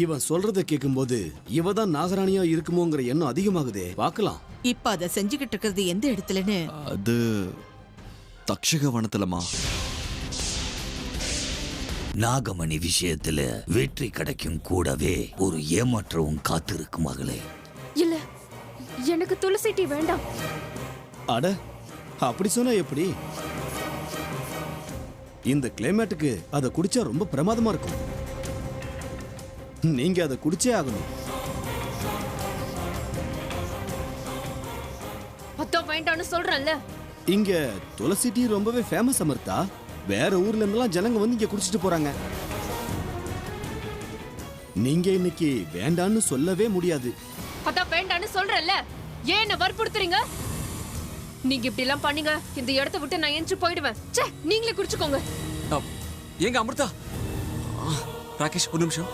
இவன் சொல்றத கேக்கும்போது இவதான் நாகராணியா இருக்குமோங்கிற எண்ணம் அதிகமாகுதே. பார்க்கலாம். இப்ப அத செஞ்சுகிட்டு இருக்கிறது எந்த இடத்துலன்னு? அது தக்ஷக வனத்துலமா. நாகமணி விஷயத்துல வெற்றி கிடைக்கும் கூடவே ஒரு ஏமாற்றவும் காத்திருக்கு மகளே. இல்ல, எனக்கு துளசி டீ வேண்டாம். அட, அப்படி சொன்னா எப்படி? இந்த கிளைமேட்டுக்கு அதை குடிச்சா ரொம்ப பிரமாதமா இருக்கும். நீங்க அதை குடிச்சே ஆகணும். அத்தோ வேண்டான்னு சொல்றேன்ல. இங்க துளசி டீ ரொம்பவே ஃபேமஸ் அமர்த்தா. வேற ஊர்ல இருந்தெல்லாம் ஜனங்க வந்து இங்க குடிச்சிட்டு போறாங்க. நீங்க இன்னைக்கு வேண்டான்னு சொல்லவே முடியாது. அத்தா வேண்டான்னு சொல்றேன்ல, ஏன் என்ன வற்புறுத்துறீங்க? நீங்க இப்படி எல்லாம் பண்ணீங்க, இந்த இடத்தை விட்டு நான் எஞ்சி போயிடுவேன். ச்சே, நீங்களே குடிச்சுக்கோங்க. ஏங்க அமிர்தா, ராகேஷ் ஒரு நிமிஷம்.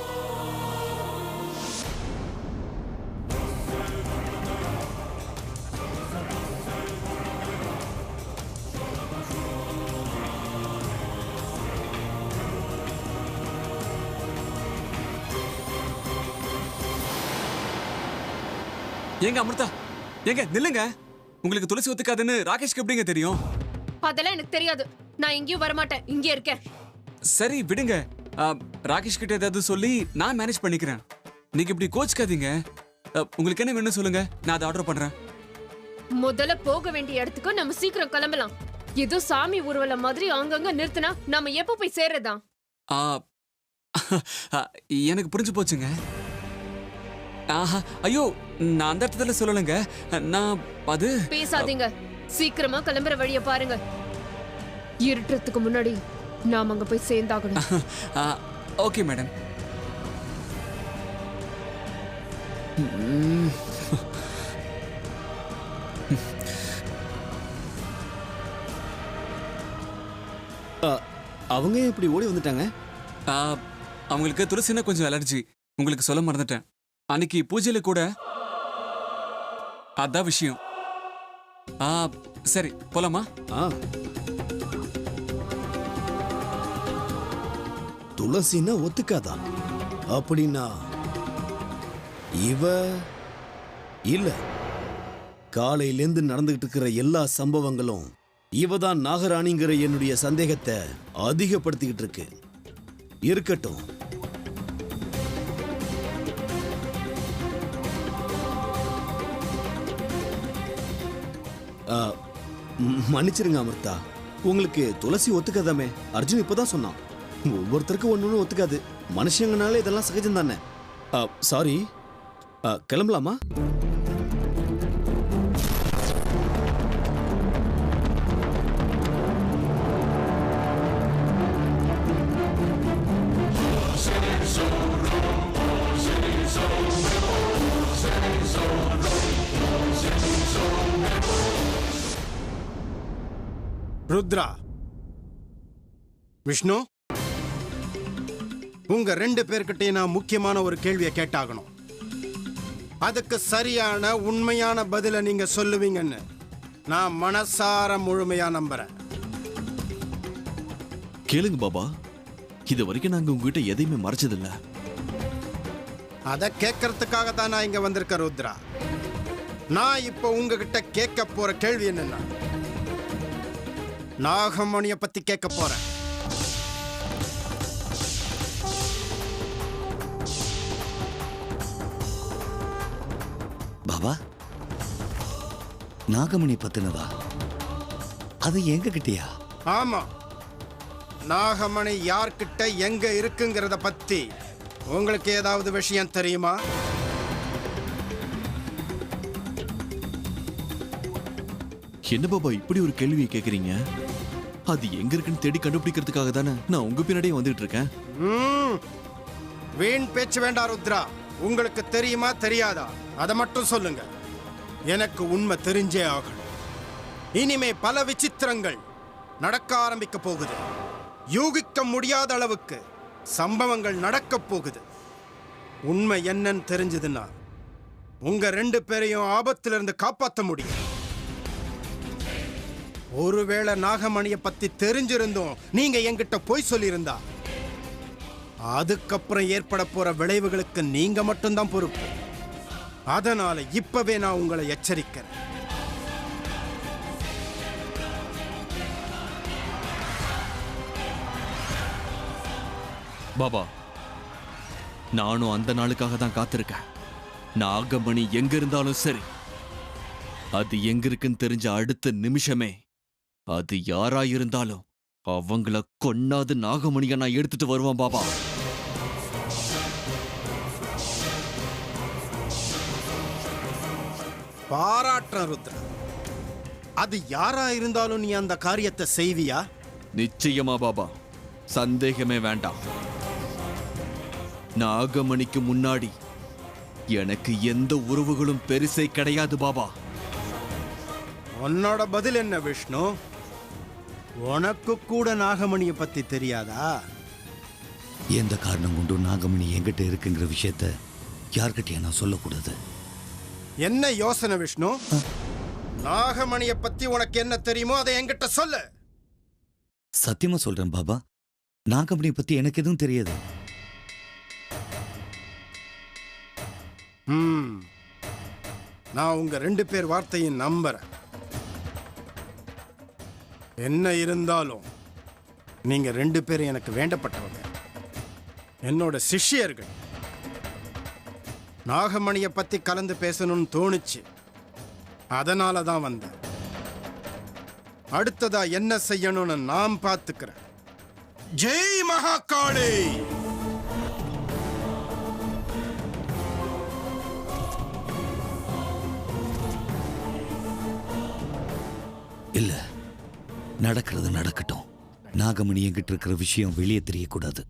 ஏங்க அமிர்தா, ஏங்க நில்லுங்க. உங்களுக்கு துளசி ஒத்துக்காதுன்னு ராகேஷ்க்கு எப்படிங்க தெரியும்? அதெல்லாம் எனக்கு தெரியாது. நான் எங்கேயும் வரமாட்டேன், இங்கே இருக்கேன். சரி விடுங்க. ராகேஷ் கிட்ட ஏதாவது சொல்லி நான் மேனேஜ் பண்ணிக்கிறேன். நீங்க இப்படி கோச்சுக்காதீங்க. உங்களுக்கு என்ன வேணும் சொல்லுங்க, நான் அதை ஆர்டர் பண்றேன். முதல்ல போக வேண்டிய இடத்துக்கு நம்ம சீக்கிரம் கிளம்பலாம். ஏதோ சாமி ஊர்வலம் மாதிரி அங்கங்க நிறுத்தினா நாம எப்ப போய் சேர்றதா? எனக்கு புரிஞ்சு போச்சுங்க. ஐயோ, நான் அந்த இடத்துல சொல்லலைங்க. நான் அது பேசாதீங்க. சீக்கிரமா கிளம்புற வழிய பாருங்க. இருட்டுறதுக்கு முன்னாடி நாம அங்க போய் சேர்ந்தாகணும். Okay madam. அவங்க இப்படி ஓடி வந்துட்டாங்க. அவங்களுக்கு துளசினா கொஞ்சம் அலர்ஜி. உங்களுக்கு சொல்ல மறந்துட்டேன். அன்னைக்கு பூஜையில கூட அதான் விஷயம். சரி போலாமா? துளசின்னா ஒத்துக்காதா? அப்படின்னா இவ இல்ல. காலையிலேருந்து நடந்துகிட்டு இருக்கிற எல்லா சம்பவங்களும் இவதான் நாகராணிங்கிற என்னுடைய சந்தேகத்தை அதிகப்படுத்திக்கிட்டு இருக்கு. இருக்கட்டும். மன்னிச்சிருங்க அமிர்தா, உங்களுக்கு துளசி ஒத்துக்காதாமே. அர்ஜுன் இப்பதான் சொன்னான். ஒவ்வொருத்தருக்கும் ஒண்ணு ஒத்துக்காது. மனுஷங்கனால இதெல்லாம் சகஜம் தானே. சாரி, கிளம்பலாமா? ருத்ரா, விஷ்ணு, உங்க 2 பேர்கிட்டயும் நான் முக்கியமான ஒரு கேள்வியை கேட்டாகணும். அதுக்கு சரியான உண்மையான பதில நீங்க சொல்லுவீங்கன்னு நான் மனசார முழுமையா நம்புறேன். கேளுங்க பாபா, இது வரைக்கும் நாங்க உங்ககிட்ட எதையுமே மறைச்சதில்ல. அதை கேட்கறதுக்காக தான் நான் இங்க வந்திருக்கேன் ருத்ரா. நான் இப்போ உங்ககிட்ட கேட்க போற கேள்வி என்னன்னா, நாகமணியை பத்தி கேட்க போறேன். பாபா, நாகமணி பத்தினதா? அது எங்க கிட்டயா? ஆமா, நாகமணி யார்கிட்ட எங்க இருக்குங்கிறத பத்தி உங்களுக்கு ஏதாவது விஷயம் தெரியுமா? என்ன பாபா இப்படி ஒரு கேள்வியை கேக்குறீங்க? அது எங்க இருக்குன்னு தேடி கண்டுபிடிக்கிறதுக்காக தானே நான் உங்க பின்னாடியே வந்துட்டு இருக்கேன். வீண் பேச்சு வேண்டாம் ருத்ரா. உங்களுக்கு தெரியுமா தெரியாதா அதை மட்டும் சொல்லுங்க. எனக்கு உண்மை தெரிஞ்சே ஆகணும். இனிமே பல விசித்திரங்கள் நடக்க ஆரம்பிக்க போகுது. யூகிக்க முடியாத அளவுக்கு சம்பவங்கள் நடக்க போகுது. உண்மை என்னன்னு தெரிஞ்சதுன்னா உங்க 2 பேரையும் ஆபத்திலிருந்து காப்பாற்ற முடியும். ஒருவேளை நாகமணியை பத்தி தெரிஞ்சிருந்தோம் நீங்க என்கிட்ட போய் சொல்லியிருந்தா அதுக்கப்புறம் ஏற்பட போற விளைவுகளுக்கு நீங்க மட்டும்தான் பொறுப்பு. அதனால இப்பவே நான் உங்களை எச்சரிக்கிறேன். பாபா, நானும் அந்த நாளுக்காக தான் காத்திருக்கேன். நாகமணி எங்க இருந்தாலும் சரி, அது எங்க இருக்குன்னு தெரிஞ்ச அடுத்த நிமிஷமே அது யாரா இருந்தாலும் அவங்கள கொன்னாது நாகமணியை நான் எடுத்துட்டு வருவேன் பாபா. பாராட்டுறேன் ருத்ரா. அது யாரா இருந்தாலும் நீ அந்த காரியத்தை செய்வியா? நிச்சயமா பாபா, சந்தேகமே வேண்டாம். நாகமணிக்கு முன்னாடி எனக்கு எந்த உறவுகளும் பெருசே கிடையாது பாபா. உன்னோட பதில் என்ன விஷ்ணு? உனக்கு கூட நாகமணியை பத்தி தெரியாதா? எந்த காரணம் கொண்டும் நாகமணி என்கிட்ட இருக்குங்கிற விஷயத்த யார்கிட்டயும் நான் சொல்லக்கூடாது. என்ன யோசனை விஷ்ணு? நாகமணியை பத்தி உனக்கு என்ன தெரியுமோ அதை என்கிட்ட சொல்லு. சத்தியமா சொல்றேன் பாபா, நாகமணியை பத்தி எனக்கு எதுவும் தெரியாது. நான் உங்க 2 பேர் வார்த்தையும் நம்புறேன். என்ன இருந்தாலும் நீங்க 2 பேரும் எனக்கு வேண்டப்பட்டவங்க, என்னோட சிஷ்யர்கள். நாகமணியை பத்தி கலந்து பேசணும்னு தோணுச்சு, அதனால தான் வந்தேன். அடுத்ததா என்ன செய்யணும்னு நான் பார்த்துக்கிறேன். ஜெய் மகாகாளி! இல்ல, நடக்கிறது நடக்கட்டும். நாகமணி என்கிட்ட இருக்கிற விஷயம் வெளியே தெரியக்கூடாது.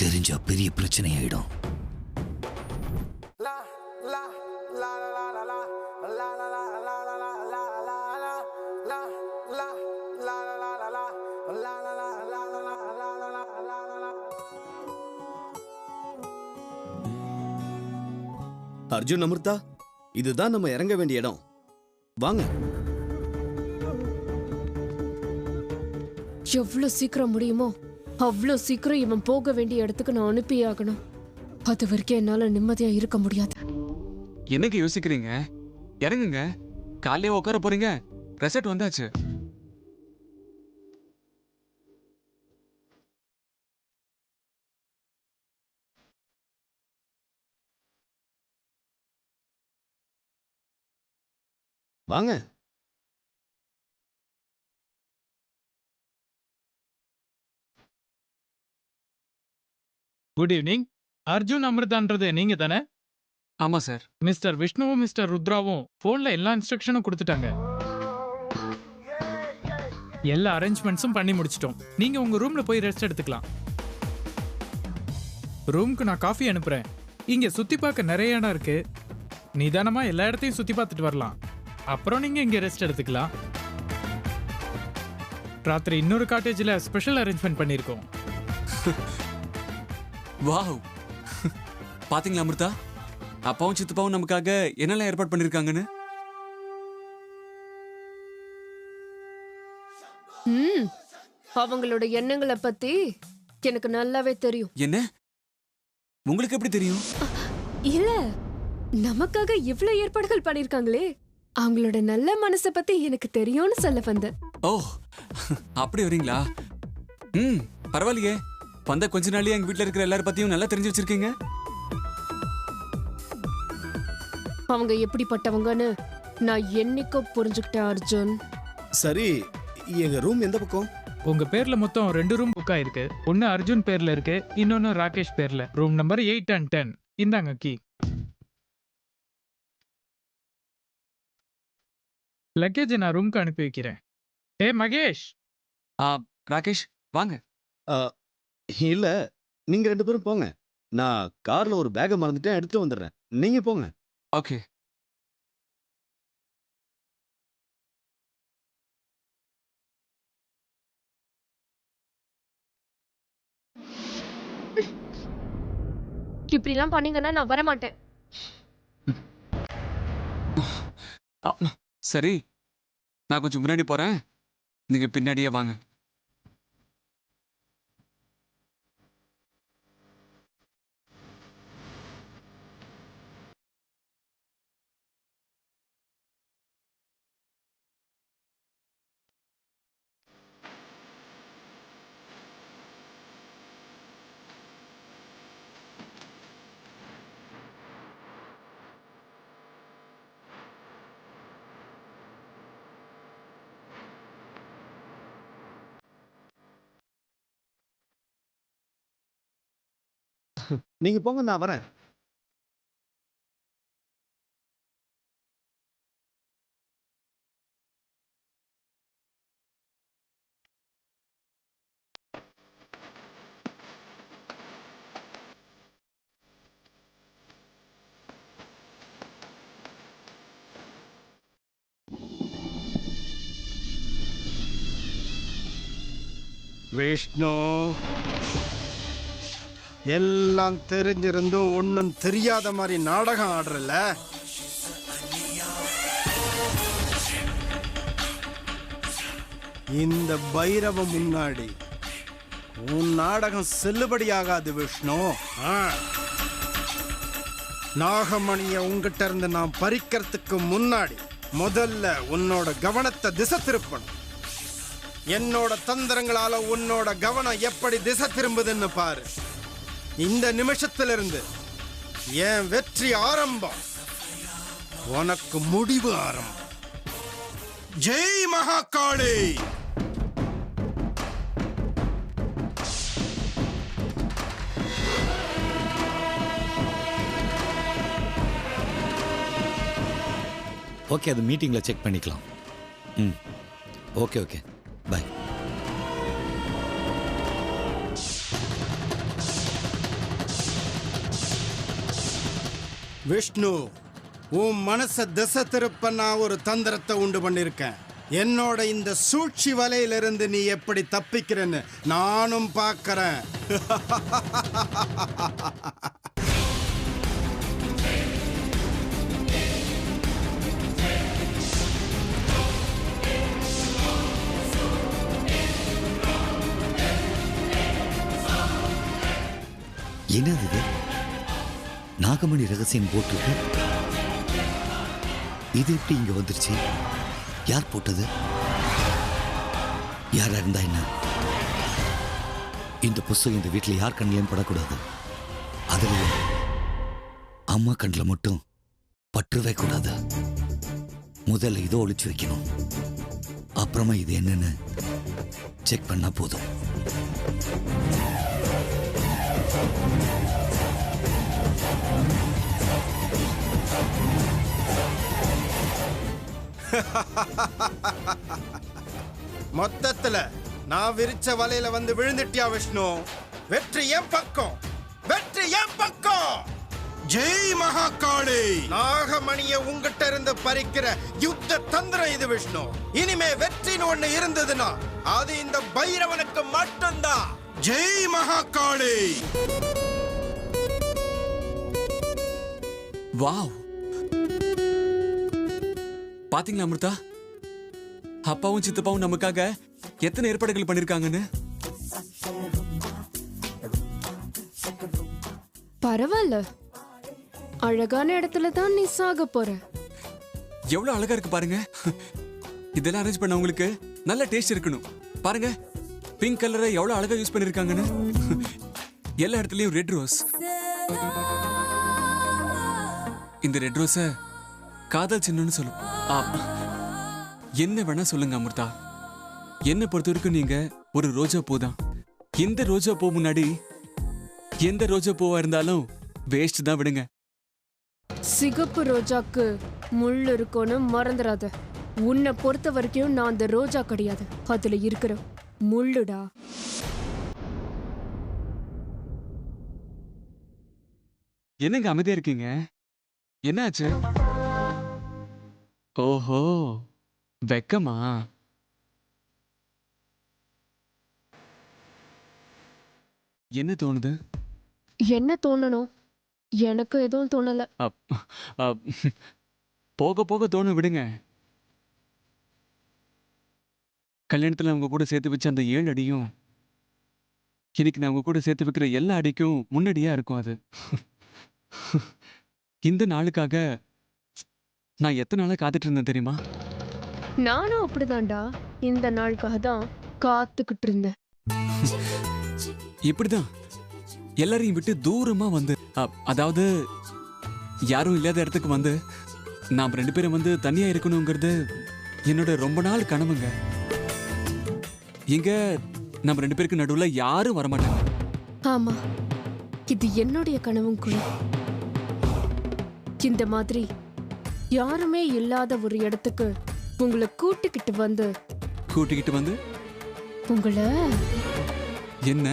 தெரிஞ்சா பெரிய பிரச்சனை ஆயிடும். அர்ஜுன், அமிர்தா, இதுதான் நம்ம இறங்க வேண்டிய இடம். வாங்க. எவ்வளவு சீக்கிரம் முடியுமோ அவ்வளோ சீக்கிரம் இவன் போக வேண்டிய இடத்துக்கு நான் அனுப்பியே ஆகணும். அது வரைக்கும் என்னால நிம்மதியா இருக்க முடியாது. என்னங்க யோசிக்கிறீங்க? இறங்குங்க. காலையே உட்கார போறீங்க. ரெசெட் வந்தாச்சு. வாங்க. Good evening. அர்ஜுன் அமிர்தான்றது நீங்க தானே? ஆமா சார். மிஸ்டர் விஷ்ணுவும் மிஸ்டர் ருத்ராவும் போன்ல எல்லா இன்ஸ்ட்ரக்ஷனும் கொடுத்துட்டாங்க. எல்லா அரேஞ்ச்மெண்ட்ஸும் பண்ணி முடிச்சிட்டோம். நீங்க உங்க ரூம்ல போய் ரெஸ்ட் எடுத்துக்கலாம். ரூம்க்கு நான் காஃபி அனுப்புறேன். இங்க சுத்தி பார்க்க நிறைய இடம் இருக்கு. நிதானமா எல்லா இடத்தையும் சுத்தி பார்த்துட்டு வரலாம். அப்புறம் நீங்க இங்க ரெஸ்ட் எடுத்துக்கலாம். ராத்திரி இன்னொரு காட்டேஜ்ல ஸ்பெஷல் அரேஞ்ச்மெண்ட் பண்ணிருக்கோம். வாவ், பாத்தீங்களா அமிர்தா? அப்பாவும் சித்தப்பாவும் நமக்காக என்னெல்லாம் ஏற்பாடு பண்ணிருக்காங்கன்னு. அவங்களோட எண்ணங்களை பத்தி எனக்கு நல்லாவே தெரியும். என்ன? உங்களுக்கு எப்படி தெரியும்? இல்ல, நமக்காக இவ்ளோ ஏற்பாடுகள் பண்ணிருக்காங்களே, அவங்களோட நல்ல மனசை பத்தி எனக்கு தெரியும்னு சொல்ல வந்தேன். ஓ, அப்படி வரீங்களா? பரவாயில்லையே. வந்த கொஞ்ச நாளையே எங்க வீட்டுல இருக்கிற எல்லாரும் பத்தியும் நல்லா தெரிஞ்சு வச்சிருக்கீங்க. அவங்க எப்படிப்பட்டவங்கன்னு நான் என்னைக்கோ புரிஞ்சுக்கிட்டேன் அர்ஜுன். சரி, எங்க ரூம் எந்த பக்கம்? உங்க பேர்ல மொத்தம் 2 ரூம் புக் ஆயிருக்கு. ஒன்னு அர்ஜுன் பேர்ல இருக்கு, இன்னொன்னு ராகேஷ் பேர்ல. Room number 8 and 10. இந்தாங்க கீ. லக்கேஜ் நான் ரூம்க்கு அனுப்பி வைக்கிறேன். ஏ மகேஷ். ராகேஷ் வாங்க. இல்ல, நீங்க 2 பேரும் போங்க. நான் கார்ல ஒரு பேக்கை மறந்துட்டேன், எடுத்துட்டு வந்துடுறேன். நீங்க போங்க. ஓகே. இப்படிலாம் பண்ணீங்கன்னா நான் வர மாட்டேன். சரி, நான் கொஞ்சம் முன்னாடி போறேன், நீங்க பின்னாடியே வாங்க. நீங்க போங்க, நான் வரேன். விஷ்ணு, எல்லாம் தெரிஞ்சிருந்தும் ஒன்னும் தெரியாத மாதிரி நாடகம் ஆடுறல. இந்த பைரவ முன்னாடி உன் நாடகம் செல்லுபடியாகாது விஷ்ணு. நாகமணிய உங்ககிட்ட இருந்து நான் பறிக்கிறதுக்கு முன்னாடி முதல்ல உன்னோட கவனத்தை திசை திருப்பணும். என்னோட தந்திரங்களால உன்னோட கவனம் எப்படி திசை திரும்புதுன்னு பாரு. இந்த நிமிஷத்திலிருந்து என் வெற்றி ஆரம்பம், உனக்கு முடிவு ஆரம்பம். ஜெய் மகாகாளி. ஓகே, அது மீட்டிங்கில் செக் பண்ணிக்கலாம். ம், ஓகே ஓகே, பாய். விஷ்ணு, உன் மனச திசை திருப்ப நான் ஒரு தந்திரத்தை உண்டு பண்ணிருக்கேன். என்னோட இந்த சூழ்ச்சி வலையிலிருந்து நீ எப்படி தப்பிக்கிறன்னு நானும் பார்க்கறேன். என்னது இது? நாகமணி ரகசியம் போட்டிருக்கு. இது எப்படி இங்க வந்துருச்சு? யார் போட்டது? யாரா இருந்தா என்ன? இந்த புஸ்தகம் இந்த வீட்டில் யார் கண்ணிலையும் படக்கூடாது. அதுலயும் அம்மா கண்ணில் மட்டும் பற்றவே கூடாது. முதல்ல இதோ ஒளிச்சு வைக்கணும். அப்புறமா இது என்னன்னு செக் பண்ணா போதும். மொத்தத்துல நான் விரிச்ச வலையில வந்து விழுந்துட்டியா விஷ்ணு? வெற்றி என் பக்கம், வெற்றி என் பக்கம். ஜெய் மகாகாளி. நாகமணிய உங்ககிட்ட இருந்து பறிக்கிற யுத்த தந்திரம் இது விஷ்ணு. இனிமே வெற்றின்னு ஒண்ணு இருந்ததுன்னா அது இந்த பைரவனுக்கு மட்டும்தான். ஜெய் மகாகாளி. வாவ், பாத்தீங்களா அமிர்தா? அப்பாவும் சித்தப்பாவும் நமக்காக எத்தனை ஏற்பாடுகள் பண்ணிருக்காங்கன்னு. பரவாயில்ல, அழகான இடத்துல தான் நீ சாக போற. எவ்வளவு அழகா இருக்கு பாருங்க. இதெல்லாம் அரேஞ்ச் பண்ணவங்களுக்கு நல்ல டேஸ்ட் இருக்கணும். பாருங்க, பிங்க் கலரை எவ்வளவு அழகா யூஸ் பண்ணிருக்காங்கன்னு. எல்லா இடத்துலயும் ரெட் ரோஸ். இந்த ரெட் ரோஸ காதல் சின்னம்னு சொல்லும். என்ன வேணா சொல்லுங்க அமிர்தா, என்ன பொறுத்த வரைக்கும் நீங்க ஒரு ரோஜா பூ தான். இந்த ரோஜா பூ முன்னாடி எந்த ரோஜா பூவா இருந்தாலும் வேஸ்ட் தான், விடுங்க. சிகப்பு ரோஜாக்கு முள் இருக்கும்னு மறந்துடாத. உன்னை பொறுத்த வரைக்கும் நான் அந்த ரோஜா கிடையாது, அதுல இருக்கிற முள்ளுடா. என்னங்க அமைதியா இருக்கீங்க? என்னாச்சு? ஓஹோ, வெக்கமா? என்ன தோணுது? என்ன தோணணும்? எனக்கு எதுவும் தோணல. போக போக தோணும், விடுங்க. கல்யாணத்துல அவங்க கூட சேர்த்து வச்ச அந்த 7 அடியும் இன்னைக்கு நான் அவங்க கூட சேர்த்து வைக்கிற எல்லா அடிக்கும் முன்னடியா இருக்கும். அது இந்த நாளுக்காக நான் எத்தனை நாளா காத்துட்டு இருந்தேன் தெரியுமா? நானும் அப்படிதான்டா, இந்த நாளுக்காக தான் காத்துக்கிட்டு இருந்தேன். இப்படிதான் எல்லாரையும் விட்டு தூரமா வந்து, அதாவது யாரும் இல்லாத இடத்துக்கு வந்து நாம் 2 பேரும் வந்து தனியா இருக்கணுங்கிறது என்னோட ரொம்ப நாள் கனவுங்க. இங்க நம்ம 2 பேருக்கு நடுவுல யாரும் வரமாட்டாங்க. ஆமா, இது என்னுடைய கனவும் கூட. இந்த மாதிரி யாருமே இல்லாத ஒரு இடத்துக்கு உங்களை கூட்டிக்கிட்டு வந்து உங்களை என்ன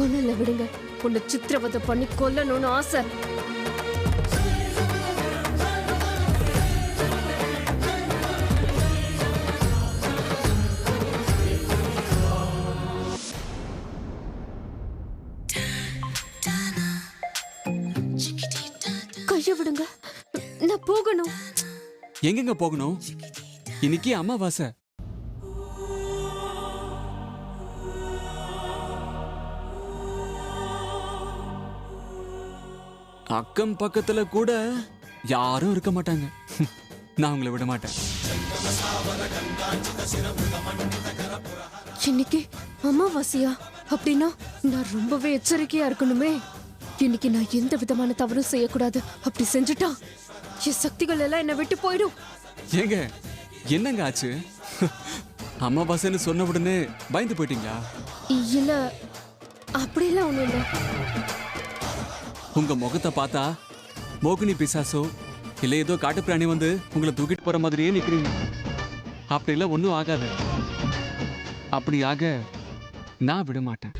ஒண்ணுல விடுங்க, உன்னை சித்திரவதை பண்ணி கொல்லணும்னு ஆசை. கைய விடுங்க, நான் போகணும். எங்கெங்க போகணும்? இன்னைக்கு அமாவாசை. அக்கம் பக்கத்துல கூட யாரும் இருக்க மாட்டாங்க. நான் உங்களை விட மாட்டேன். இன்னைக்கு அமாவாசையா? அப்படின்னா நான் ரொம்பவே எச்சரிக்கையா இருக்கணுமே. இன்னைக்கு நான் எந்த விதமான தவறும் செய்யக்கூடாது. அப்படி செஞ்சுட்டா என் சக்திகள் எல்லாம் என்னை விட்டு போயிடும். ஏங்க என்னங்க ஆச்சு? அமாவாசைன்னு சொன்ன உடனே பயந்து போயிட்டீங்களா? இல்ல, அப்படியெல்லாம் ஒண்ணும் இல்ல. உங்க முகத்தை பார்த்தா மோகினி பிசாசோ இல்ல ஏதோ காட்டு பிராணி வந்து உங்களை தூக்கிட்டு போற மாதிரியே நிக்கிறீங்க. அப்படிலாம் ஒன்றும் ஆகாது. அப்படி ஆக நான் விட மாட்டேன்.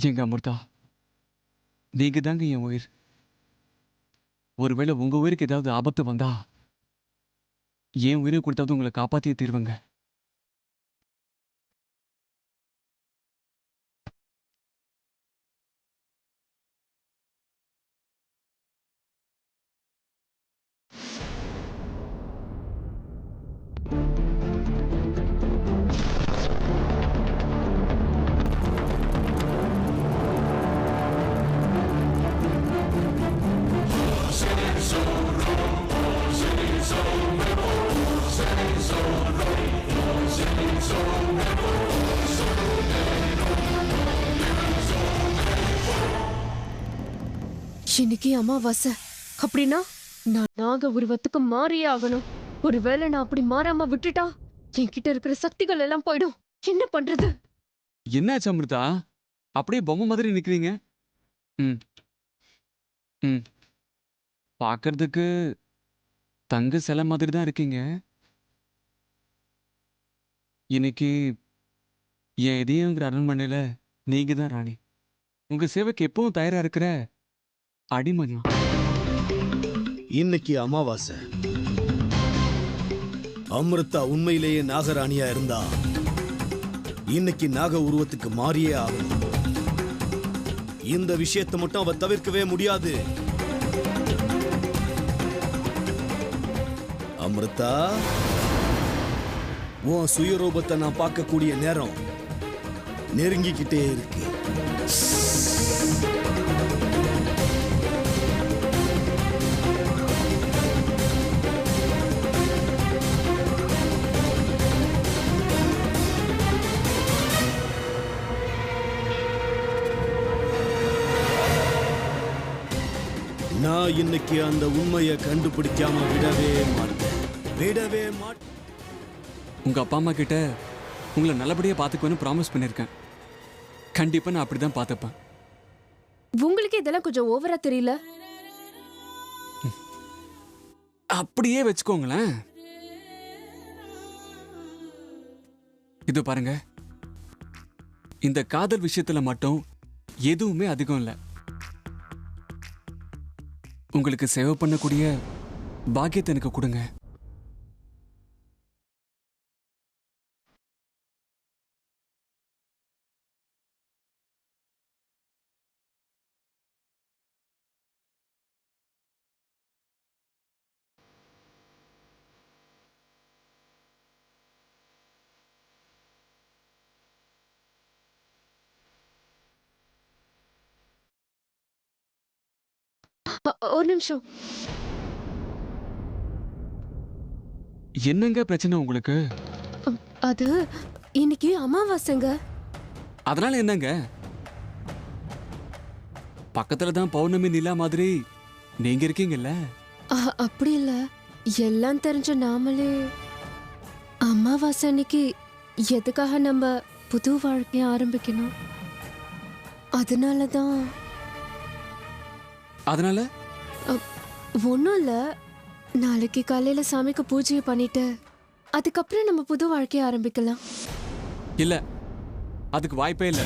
எங்க அமிர்தா, நீங்க தாங்க என் உயிர். ஒருவேளை உங்க உயிருக்கு ஏதாவது ஆபத்து வந்தா என் உயிரை கொடுத்தாவது உங்களை காப்பாத்தியே தீர்வுங்க. இன்னைக்கு அமாவாசை அப்படின்னா நான் நாக உருவத்துக்கு மாறியே ஆகணும். ஒருவேளை நான் அப்படி மாறாம விட்டுட்டா என்கிட்ட இருக்கிற சக்திகள் எல்லாம் போயிடும். என்ன பண்றது? என்னாச்சு அமிர்தா, அப்படியே பொம்மை மாதிரி நிக்கிறீங்க? ம் ம் பார்க்கறதுக்கு தங்க சிலை மாதிரி தான் இருக்கீங்க. இன்னைக்கு என் இதயங்கிற அரண்மனையில நீங்க தான் ராணி. உங்க சேவைக்கு எப்பவும் தயாரா இருக்கிற அடிமணி. இன்னைக்கு அமாவாசை. அமிர்தா உண்மையிலேயே நாகராணியா இருந்தா இன்னைக்கு நாக உருவத்துக்கு மாறியே ஆகும். இந்த விஷயத்தை மட்டும் அவ தவிர்க்கவே முடியாது. அமிர்தா, உன் சுயரூபத்தை நான் பார்க்கக்கூடிய நேரம் நெருங்கிக்கிட்டே இருக்கு. நான் இன்னைக்கு அந்த உண்மையை கண்டுபிடிக்காம விடவே மாட்டேன். உங்க அப்பா அம்மா கிட்ட உங்களை நல்லபடியா பாத்துக்குவேன்னு ப்ராமிஸ் பண்ணிருக்கேன். கண்டிப்பா நான் அப்படிதான் பார்த்துப்பேன். உங்களுக்கு இதெல்லாம் கொஞ்சம் ஓவரா தெரியல? அப்படியே வச்சுக்கோங்களேன். இது பாருங்க, இந்த காதல் விஷயத்துல மட்டும் எதுவுமே அதிகம் இல்லை. உங்களுக்கு சேவை பண்ணக்கூடிய பாக்கியத்தை எனக்கு கொடுங்க. ஒரு நிமிஷம். என்னங்க பிரச்சனை உங்களுக்கு? அது இன்னைக்கு அமாவாசைங்க. அதனால என்னங்க? பக்கத்துல தான் பௌர்ணமி நிலா மாதிரி நீங்க இருக்கீங்கல்ல. அப்படி இல்ல, எல்லாம் தெரிஞ்ச நாமளே அமாவாசை அன்னைக்கு எதுக்காக நம்ம புது வாழ்க்கைய ஆரம்பிக்கணும்? அதனாலதான். அதனால ஒன்றும் இல்லை, நாளைக்கு காலையில சாமிக்கு பூஜையை பண்ணிட்டு அதுக்கப்புறம் நம்ம புது வாழ்க்கைய ஆரம்பிக்கலாம். இல்ல, அதுக்கு வாய்ப்பே இல்லை.